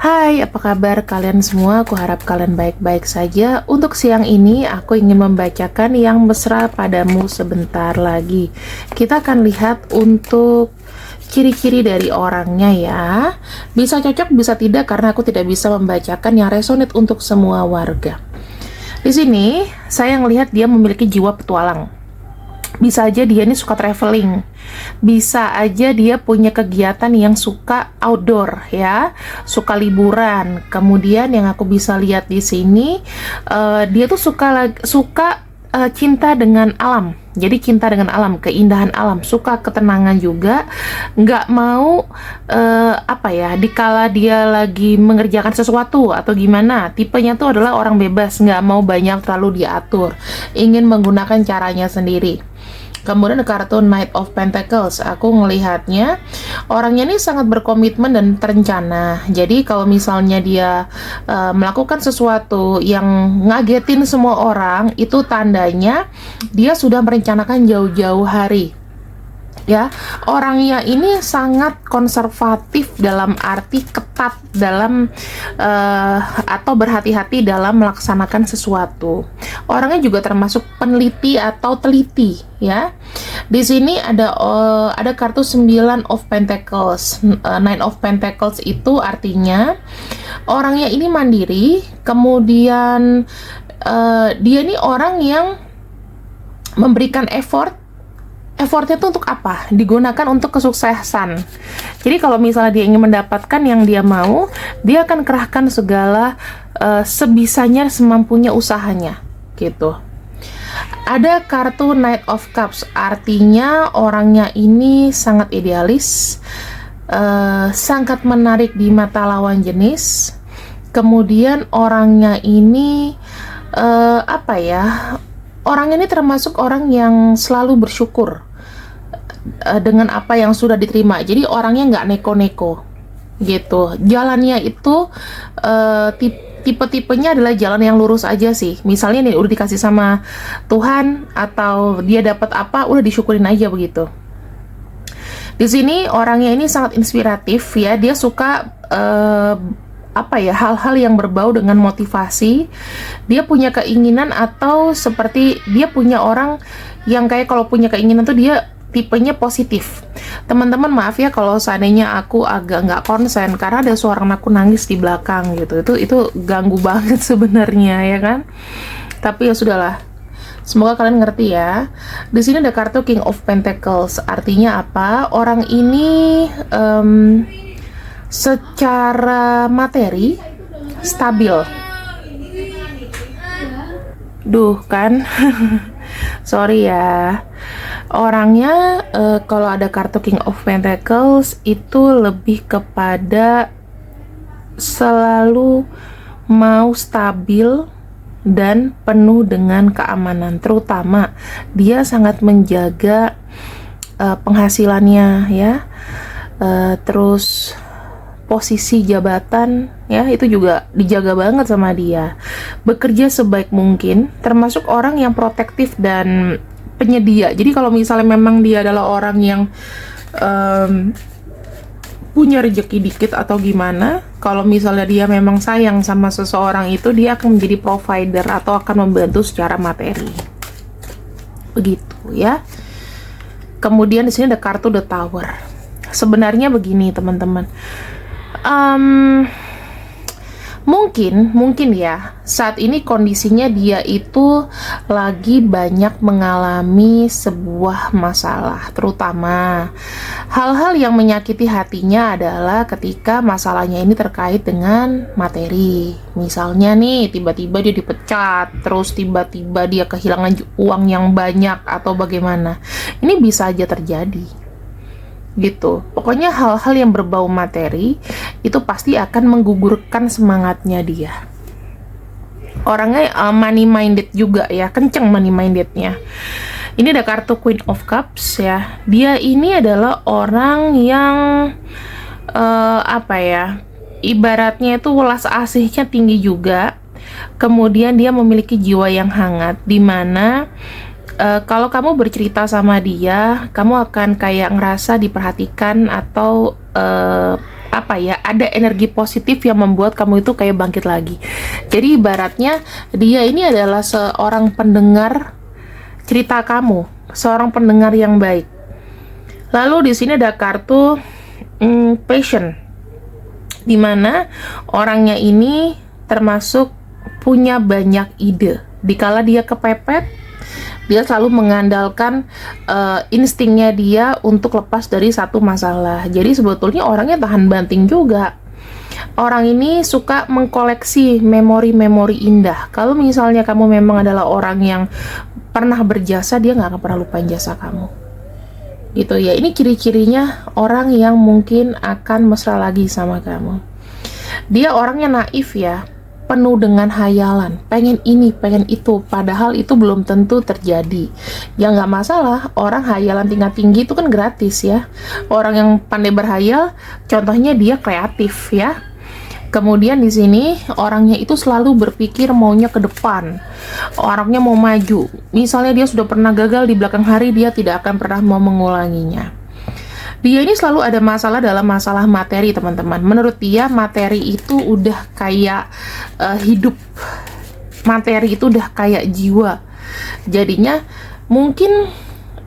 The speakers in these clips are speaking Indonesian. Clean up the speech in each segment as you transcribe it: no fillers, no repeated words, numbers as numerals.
Hai, apa kabar kalian semua? Aku harap kalian baik-baik saja. Untuk siang ini, aku ingin membacakan yang mesra padamu sebentar lagi. Kita akan lihat untuk ciri-ciri dari orangnya ya. Bisa cocok, bisa tidak, karena aku tidak bisa membacakan yang resonate untuk semua warga. Di sini, saya melihat dia memiliki jiwa petualang. Bisa aja dia ini suka traveling, bisa aja dia punya kegiatan yang suka outdoor ya, suka liburan. Kemudian yang aku bisa lihat di sini, dia tuh suka cinta dengan alam. Jadi cinta dengan alam, keindahan alam, suka ketenangan juga, nggak mau dikala dia lagi mengerjakan sesuatu atau gimana. Tipenya tuh adalah orang bebas, nggak mau banyak terlalu diatur, ingin menggunakan caranya sendiri. Kemudian ada kartu Knight of Pentacles. Aku melihatnya orangnya ini sangat berkomitmen dan terencana. Jadi kalau misalnya dia melakukan sesuatu yang ngagetin semua orang, itu tandanya dia sudah merencanakan jauh-jauh hari. Ya, orangnya ini sangat konservatif dalam arti ketat dalam atau berhati-hati dalam melaksanakan sesuatu. Orangnya juga termasuk peneliti atau teliti ya. Di sini ada kartu 9 of Pentacles. 9 of Pentacles itu artinya orangnya ini mandiri, kemudian dia ini orang yang memberikan effortnya itu untuk apa? Digunakan untuk kesuksesan. Jadi kalau misalnya dia ingin mendapatkan yang dia mau, dia akan kerahkan segala sebisanya, semampunya usahanya gitu. Ada kartu Knight of Cups, artinya orangnya ini sangat idealis, sangat menarik di mata lawan jenis. Kemudian orangnya ini orangnya ini termasuk orang yang selalu bersyukur dengan apa yang sudah diterima. Jadi orangnya nggak neko-neko gitu. Jalannya itu tipe-tipenya adalah jalan yang lurus aja sih. Misalnya nih udah dikasih sama Tuhan atau dia dapat apa, udah disyukurin aja begitu. Di sini orangnya ini sangat inspiratif ya. Dia suka hal-hal yang berbau dengan motivasi. Dia punya keinginan, atau seperti dia punya orang yang kayak kalau punya keinginan tuh dia tipenya positif. Teman-teman maaf ya kalau seandainya aku agak nggak konsen karena ada suara anakku nangis di belakang gitu. Itu ganggu banget sebenarnya ya kan. Tapi ya sudahlah. Semoga kalian ngerti ya. Di sini ada kartu King of Pentacles. Artinya apa? Orang ini secara materi stabil. Duh kan. Sorry ya. Orangnya kalau ada kartu King of Pentacles itu lebih kepada selalu mau stabil dan penuh dengan keamanan. Terutama dia sangat menjaga penghasilannya ya. Terus posisi jabatan ya, itu juga dijaga banget sama dia. Bekerja sebaik mungkin, termasuk orang yang protektif dan penyedia. Jadi kalau misalnya memang dia adalah orang yang punya rezeki dikit atau gimana, kalau misalnya dia memang sayang sama seseorang itu, dia akan menjadi provider atau akan membantu secara materi. Begitu ya. Kemudian di sini ada kartu The Tower. Sebenarnya begini teman-teman. Mungkin ya saat ini kondisinya dia itu lagi banyak mengalami sebuah masalah, terutama hal-hal yang menyakiti hatinya adalah ketika masalahnya ini terkait dengan materi. Misalnya nih tiba-tiba dia dipecat, terus tiba-tiba dia kehilangan uang yang banyak atau bagaimana. Ini bisa aja terjadi gitu. Pokoknya hal-hal yang berbau materi itu pasti akan menggugurkan semangatnya dia. Orangnya money minded juga ya, kenceng money mindednya. Ini ada kartu Queen of Cups ya. Dia ini adalah orang yang ibaratnya itu welas asihnya tinggi juga. Kemudian dia memiliki jiwa yang hangat, dimana kalau kamu bercerita sama dia, kamu akan kayak ngerasa diperhatikan atau apa ya, ada energi positif yang membuat kamu itu kayak bangkit lagi. Jadi ibaratnya dia ini adalah seorang pendengar cerita kamu, seorang pendengar yang baik. Lalu di sini ada kartu passion, dimana orangnya ini termasuk punya banyak ide. Dikala dia kepepet, dia selalu mengandalkan instingnya dia untuk lepas dari satu masalah. Jadi sebetulnya orangnya tahan banting juga. Orang ini suka mengkoleksi memori-memori indah. Kalau misalnya kamu memang adalah orang yang pernah berjasa, dia nggak akan pernah lupain jasa kamu. Gitu ya, ini ciri-cirinya orang yang mungkin akan mesra lagi sama kamu. Dia orangnya naif ya, penuh dengan hayalan, pengen ini, pengen itu, padahal itu belum tentu terjadi. Ya nggak masalah, orang hayalan tingkat tinggi itu kan gratis ya. Orang yang pandai berhayal, contohnya dia kreatif ya. Kemudian di sini orangnya itu selalu berpikir maunya ke depan. Orangnya mau maju. Misalnya dia sudah pernah gagal di belakang hari, dia tidak akan pernah mau mengulanginya. Dia ini selalu ada masalah dalam masalah materi, teman-teman. Menurut dia, materi itu udah kayak hidup. Materi itu udah kayak jiwa. Jadinya mungkin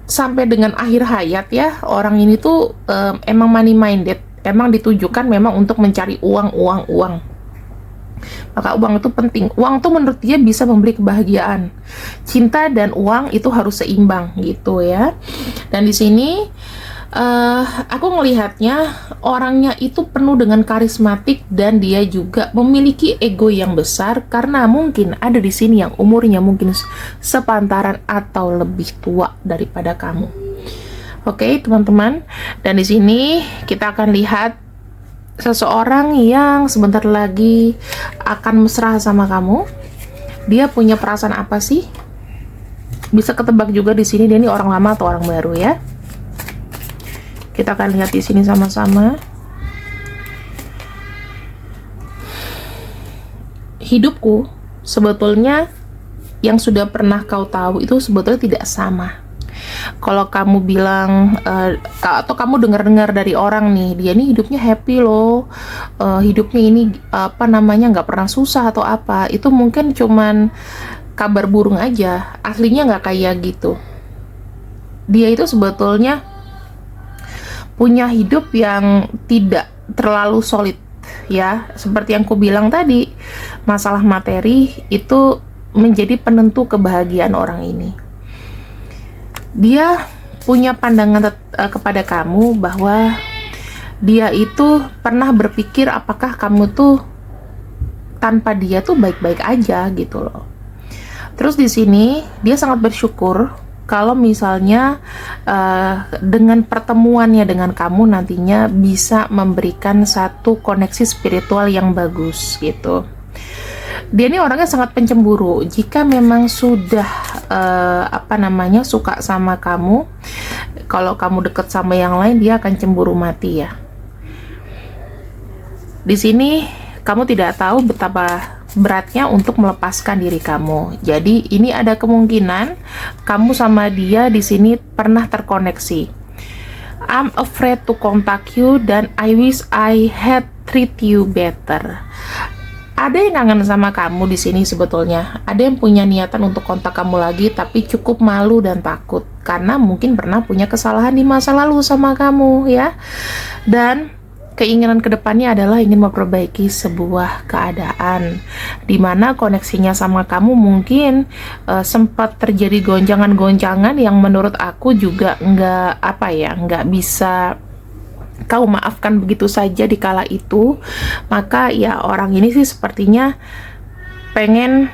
sampai dengan akhir hayat ya, orang ini tuh emang money minded. Emang ditujukan memang untuk mencari uang. Maka uang itu penting. Uang tuh menurut dia bisa memberi kebahagiaan. Cinta dan uang itu harus seimbang gitu ya. Dan di sini aku ngelihatnya orangnya itu penuh dengan karismatik dan dia juga memiliki ego yang besar karena mungkin ada di sini yang umurnya mungkin sepantaran atau lebih tua daripada kamu. Oke, teman-teman. Dan di sini kita akan lihat seseorang yang sebentar lagi akan mesra sama kamu. Dia punya perasaan apa sih? Bisa ketebak juga di sini dia ini orang lama atau orang baru ya. Kita akan lihat di sini sama-sama. Hidupku sebetulnya yang sudah pernah kau tahu itu sebetulnya tidak sama. Kalau kamu bilang atau kamu dengar-dengar dari orang nih, dia nih hidupnya happy loh, hidupnya ini apa namanya nggak pernah susah atau apa, itu mungkin cuman kabar burung aja, aslinya nggak kayak gitu. Dia itu sebetulnya punya hidup yang tidak terlalu solid ya, seperti yang ku bilang tadi, masalah materi itu menjadi penentu kebahagiaan orang ini. Dia punya pandangan kepada kamu bahwa dia itu pernah berpikir apakah kamu tuh tanpa dia tuh baik-baik aja gitu loh. Terus di sini dia sangat bersyukur kalau misalnya dengan pertemuannya dengan kamu nantinya bisa memberikan satu koneksi spiritual yang bagus gitu. Dia ini orangnya sangat pencemburu. Jika memang sudah suka sama kamu, kalau kamu deket sama yang lain, dia akan cemburu mati ya. Di sini kamu tidak tahu betapa beratnya untuk melepaskan diri kamu. Jadi ini ada kemungkinan kamu sama dia di sini pernah terkoneksi. I'm afraid to contact you dan I wish I had treat you better. Ada yang kangen sama kamu di sini sebetulnya. Ada yang punya niatan untuk kontak kamu lagi, tapi cukup malu dan takut karena mungkin pernah punya kesalahan di masa lalu sama kamu ya. Dan keinginan kedepannya adalah ingin memperbaiki sebuah keadaan di mana koneksinya sama kamu mungkin sempat terjadi goncangan-goncangan yang menurut aku juga nggak bisa kau maafkan begitu saja di kala itu. Maka ya orang ini sih sepertinya pengen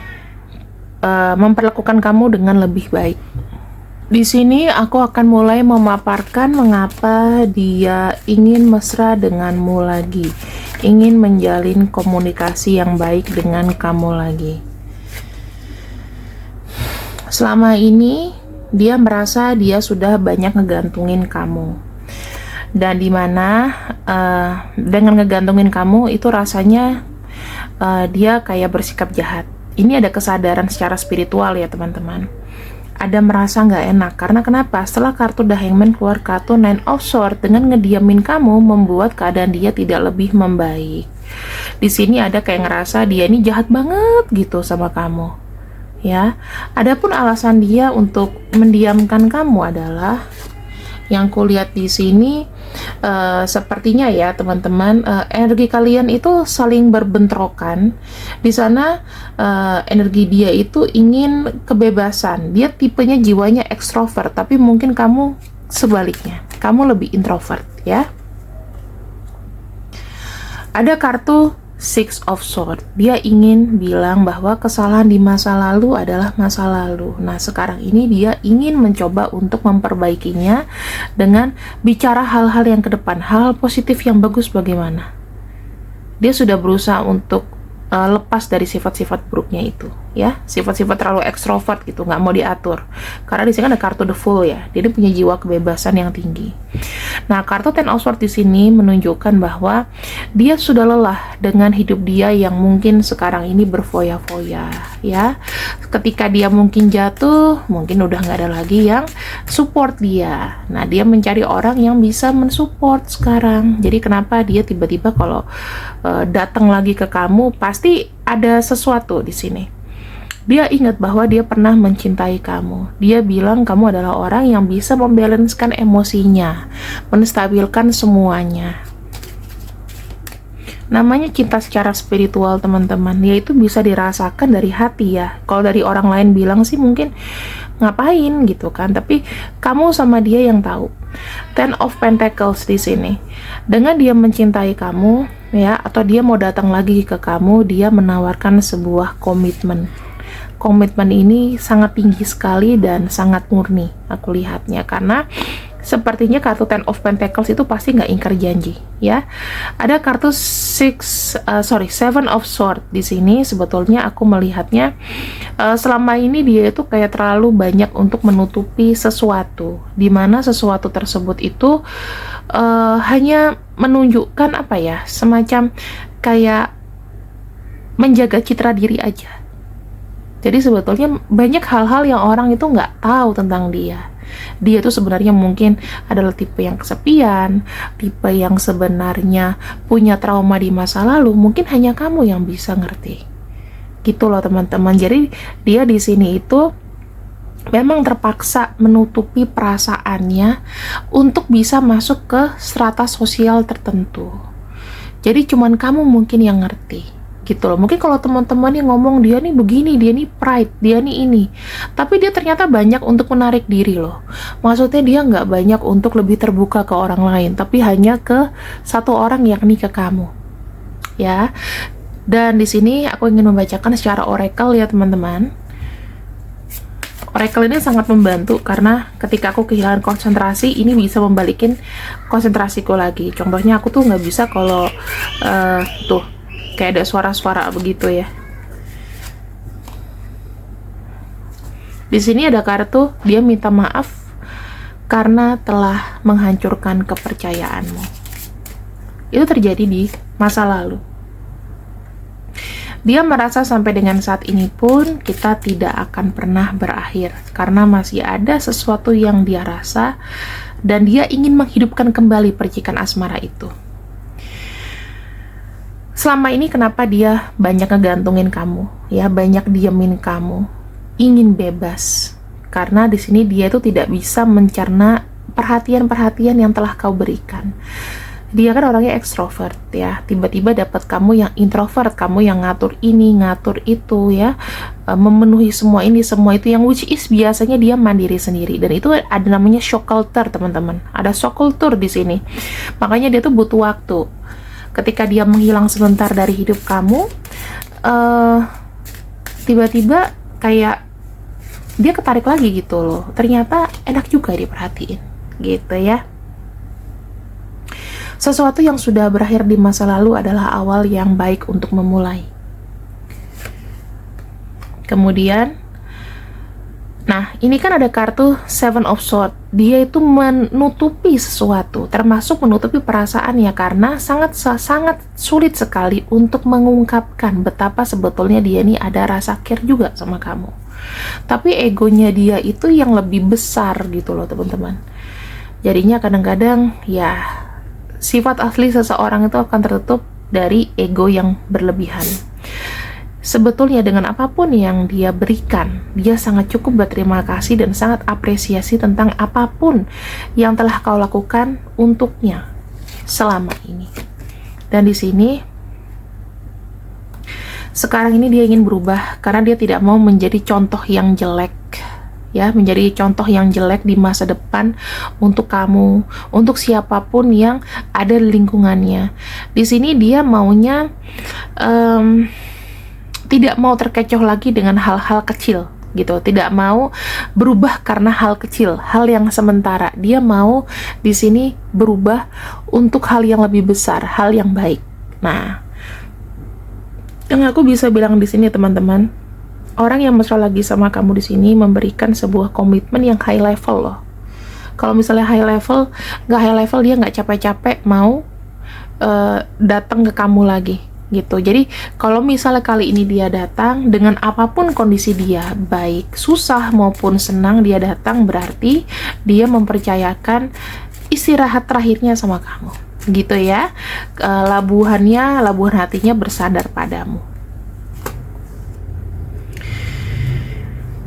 memperlakukan kamu dengan lebih baik. Di sini aku akan mulai memaparkan mengapa dia ingin mesra denganmu lagi, ingin menjalin komunikasi yang baik dengan kamu lagi. Selama ini dia merasa dia sudah banyak ngegantungin kamu. Dan dimana dengan ngegantungin kamu itu rasanya dia kayak bersikap jahat. Ini ada kesadaran secara spiritual ya teman-teman. ada merasa nggak enak. Karena kenapa? Setelah kartu The Hangman keluar kartu Nine of Swords, dengan ngediamin kamu membuat keadaan dia tidak lebih membaik. Di sini ada kayak ngerasa dia ini jahat banget gitu sama kamu, ya. Adapun alasan dia untuk mendiamkan kamu adalah yang kulihat di sini, sepertinya ya teman-teman, energi kalian itu saling berbentrokan. Di sana energi dia itu ingin kebebasan. Dia tipenya jiwanya ekstrovert, tapi mungkin kamu sebaliknya, kamu lebih introvert, ya. Ada kartu Six of Swords. Dia ingin bilang bahwa kesalahan di masa lalu adalah masa lalu. Nah, sekarang ini dia ingin mencoba untuk memperbaikinya dengan bicara hal-hal yang ke depan, hal positif yang bagus bagaimana. Dia sudah berusaha untuk lepas dari sifat-sifat buruknya itu, ya, sifat-sifat terlalu ekstrovert gitu, nggak mau diatur. Karena di sini kan ada kartu The Fool, ya, dia punya jiwa kebebasan yang tinggi. Nah, kartu Ten of Swords di sini menunjukkan bahwa dia sudah lelah dengan hidup dia yang mungkin sekarang ini berfoya-foya, ya. Ketika dia mungkin jatuh, mungkin udah nggak ada lagi yang support dia. Nah, dia mencari orang yang bisa mensupport sekarang. Jadi kenapa dia tiba-tiba kalau datang lagi ke kamu, pasti ada sesuatu di sini. Dia ingat bahwa dia pernah mencintai kamu. Dia bilang kamu adalah orang yang bisa membalanskan emosinya, menstabilkan semuanya. Namanya cinta secara spiritual, teman-teman, yaitu bisa dirasakan dari hati, ya. Kalau dari orang lain bilang sih mungkin ngapain gitu kan, tapi kamu sama dia yang tahu. Ten of Pentacles di sini. Dengan dia mencintai kamu, ya, atau dia mau datang lagi ke kamu, dia menawarkan sebuah komitmen. Komitmen ini sangat tinggi sekali dan sangat murni, aku lihatnya, karena sepertinya kartu Ten of Pentacles itu pasti nggak ingkar janji, ya. Ada kartu Seven of Swords di sini. Sebetulnya aku melihatnya selama ini dia itu kayak terlalu banyak untuk menutupi sesuatu, dimana sesuatu tersebut itu hanya menunjukkan apa ya, semacam kayak menjaga citra diri aja. Jadi sebetulnya banyak hal-hal yang orang itu nggak tahu tentang dia. Dia tuh sebenarnya mungkin adalah tipe yang kesepian, tipe yang sebenarnya punya trauma di masa lalu. Mungkin hanya kamu yang bisa ngerti. Gitu loh teman-teman. Jadi dia di sini itu memang terpaksa menutupi perasaannya untuk bisa masuk ke strata sosial tertentu. Jadi cuman kamu mungkin yang ngerti. Gitu loh. Mungkin kalau teman-teman nih ngomong dia nih begini, dia nih pride, dia nih ini, tapi dia ternyata banyak untuk menarik diri loh. Maksudnya dia nggak banyak untuk lebih terbuka ke orang lain, tapi hanya ke satu orang, yakni ke kamu, ya. Dan di sini aku ingin membacakan secara oracle, ya teman-teman. Oracle ini sangat membantu karena ketika aku kehilangan konsentrasi, ini bisa membalikin konsentrasiku lagi. Contohnya aku tuh nggak bisa kalau tuh kayak ada suara-suara begitu, ya. Di sini ada kartu dia minta maaf karena telah menghancurkan kepercayaanmu. Itu terjadi di masa lalu. Dia merasa sampai dengan saat ini pun kita tidak akan pernah berakhir karena masih ada sesuatu yang dia rasa dan dia ingin menghidupkan kembali percikan asmara itu. Selama ini kenapa dia banyak ngegantungin kamu, ya, banyak diemin kamu, ingin bebas. Karena di sini dia itu tidak bisa mencerna perhatian-perhatian yang telah kau berikan. Dia kan orangnya ekstrovert, ya. Tiba-tiba dapat kamu yang introvert, kamu yang ngatur ini, ngatur itu, ya, memenuhi semua ini, semua itu, yang which is biasanya dia mandiri sendiri. Dan itu ada namanya shock culture, teman-teman. Ada shock culture di sini. Makanya dia tuh butuh waktu. Ketika dia menghilang sebentar dari hidup kamu, tiba-tiba kayak dia ketarik lagi gitu loh. Ternyata enak juga diperhatiin, gitu ya. Sesuatu yang sudah berakhir di masa lalu adalah awal yang baik untuk memulai. Kemudian, nah ini kan ada kartu Seven of Swords. Dia itu menutupi sesuatu, termasuk menutupi perasaan, ya, karena sangat sulit sekali untuk mengungkapkan betapa sebetulnya dia ini ada rasa care juga sama kamu. tapi egonya dia itu yang lebih besar gitu loh teman-teman. Jadinya kadang-kadang ya sifat asli seseorang itu akan tertutup dari ego yang berlebihan. Sebetulnya dengan apapun yang dia berikan, dia sangat cukup berterima kasih dan sangat apresiasi tentang apapun yang telah kau lakukan untuknya selama ini. Dan di sini sekarang ini dia ingin berubah karena dia tidak mau menjadi contoh yang jelek, ya, menjadi contoh yang jelek di masa depan untuk kamu, untuk siapapun yang ada di lingkungannya. Di sini dia maunya tidak mau terkecoh lagi dengan hal-hal kecil gitu, tidak mau berubah karena hal kecil, hal yang sementara. Dia mau di sini berubah untuk hal yang lebih besar, hal yang baik. Nah, yang aku bisa bilang di sini teman-teman, orang yang mesra lagi sama kamu di sini memberikan sebuah komitmen yang high level loh. Kalau misalnya high level, dia nggak capek-capek mau datang ke kamu lagi gitu. Jadi kalau misalnya kali ini dia datang dengan apapun kondisi dia, baik susah maupun senang, dia datang berarti dia mempercayakan istirahat terakhirnya sama kamu gitu ya. Labuhan hatinya bersandar padamu.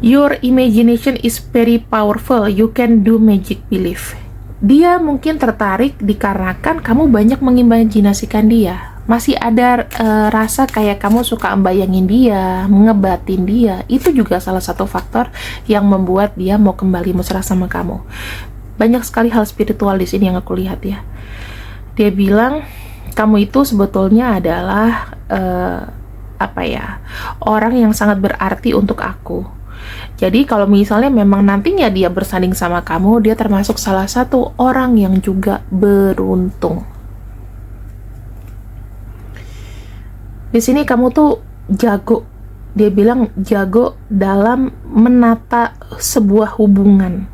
Your imagination is very powerful, you can do magic belief. Dia mungkin tertarik dikarenakan kamu banyak mengimajinasikan dia. Masih ada rasa kayak kamu suka membayangin dia, ngebatin dia. Itu juga salah satu faktor yang membuat dia mau kembali mesra sama kamu. Banyak sekali hal spiritual di sini yang aku lihat ya. Dia bilang kamu itu sebetulnya adalah orang yang sangat berarti untuk aku. Jadi kalau misalnya memang nantinya dia bersanding sama kamu, dia termasuk salah satu orang yang juga beruntung. Di sini kamu tuh jago. Dia bilang jago dalam menata sebuah hubungan.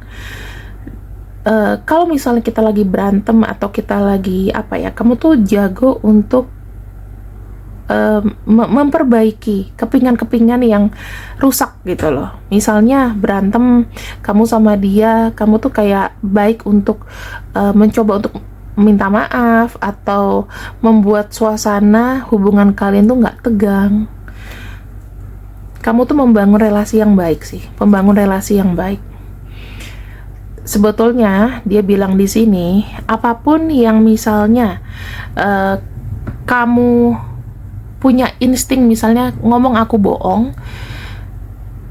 Kalau misalnya kita lagi berantem atau kita lagi kamu tuh jago untuk memperbaiki kepingan-kepingan yang rusak gitu loh. Misalnya berantem kamu sama dia, kamu tuh kayak baik untuk mencoba untuk minta maaf atau membuat suasana hubungan kalian tuh nggak tegang. Kamu tuh membangun relasi yang baik sih, membangun relasi yang baik. Sebetulnya dia bilang di sini, apapun yang misalnya kamu punya insting, misalnya ngomong aku bohong,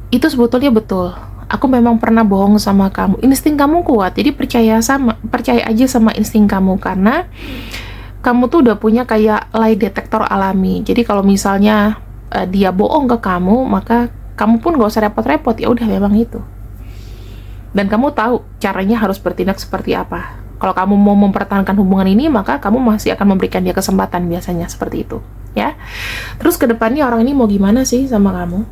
itu sebetulnya betul. Aku memang pernah bohong sama kamu. Insting kamu kuat, jadi percaya aja sama insting kamu, karena kamu tuh udah punya kayak lie detector alami. Jadi kalau misalnya dia bohong ke kamu, maka kamu pun gak usah repot-repot, ya udah memang itu. Dan kamu tahu caranya harus bertindak seperti apa. Kalau kamu mau mempertahankan hubungan ini, maka kamu masih akan memberikan dia kesempatan, biasanya seperti itu, ya. Terus kedepannya orang ini mau gimana sih sama kamu?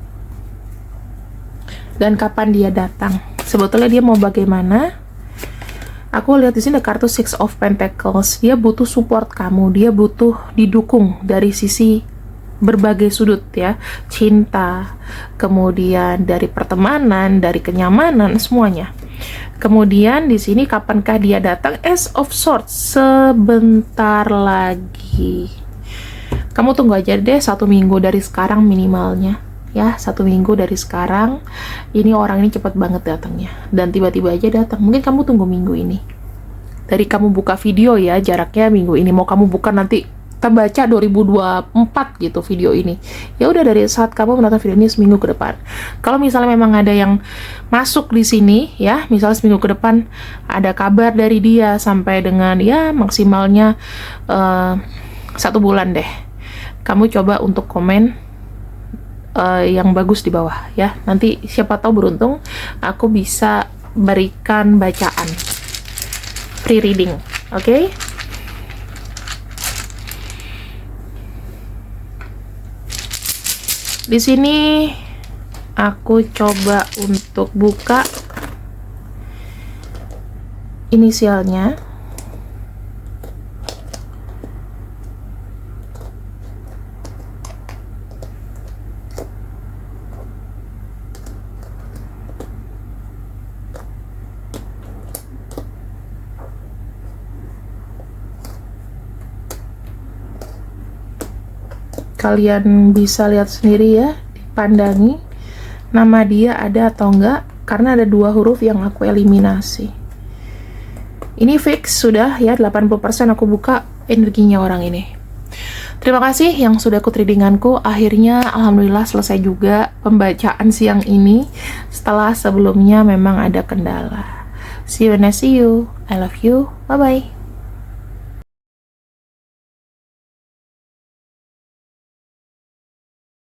Dan kapan dia datang? Sebetulnya dia mau bagaimana? Aku lihat di sini ada kartu Six of Pentacles. Dia butuh support kamu, dia butuh didukung dari sisi berbagai sudut ya, cinta, kemudian dari pertemanan, dari kenyamanan, semuanya. Kemudian di sini kapankah dia datang? Ace of Swords, sebentar lagi. Kamu tunggu aja deh 1 minggu dari sekarang minimalnya. Ya, 1 minggu dari sekarang, ini orang ini cepat banget datangnya. Dan tiba-tiba aja datang. Mungkin kamu tunggu minggu ini. Dari kamu buka video ya, jaraknya minggu ini. Mau kamu buka nanti terbaca 2024 gitu video ini. Ya udah, dari saat kamu menonton video ini seminggu ke depan. Kalau misalnya memang ada yang masuk di sini ya, misalnya seminggu ke depan ada kabar dari dia sampai dengan ya maksimalnya 1 bulan deh. Kamu coba untuk komen yang bagus di bawah ya. Nanti siapa tahu beruntung aku bisa berikan bacaan free reading, oke? Di sini aku coba untuk buka inisialnya. kalian bisa lihat sendiri ya, dipandangi nama dia ada atau enggak, karena ada 2 huruf yang aku eliminasi. Ini fix sudah ya, 80% aku buka energinya orang ini. Terima kasih yang sudah ikut readinganku. Akhirnya alhamdulillah selesai juga pembacaan siang ini setelah sebelumnya memang ada kendala. See you when I see you. I love you. Bye bye.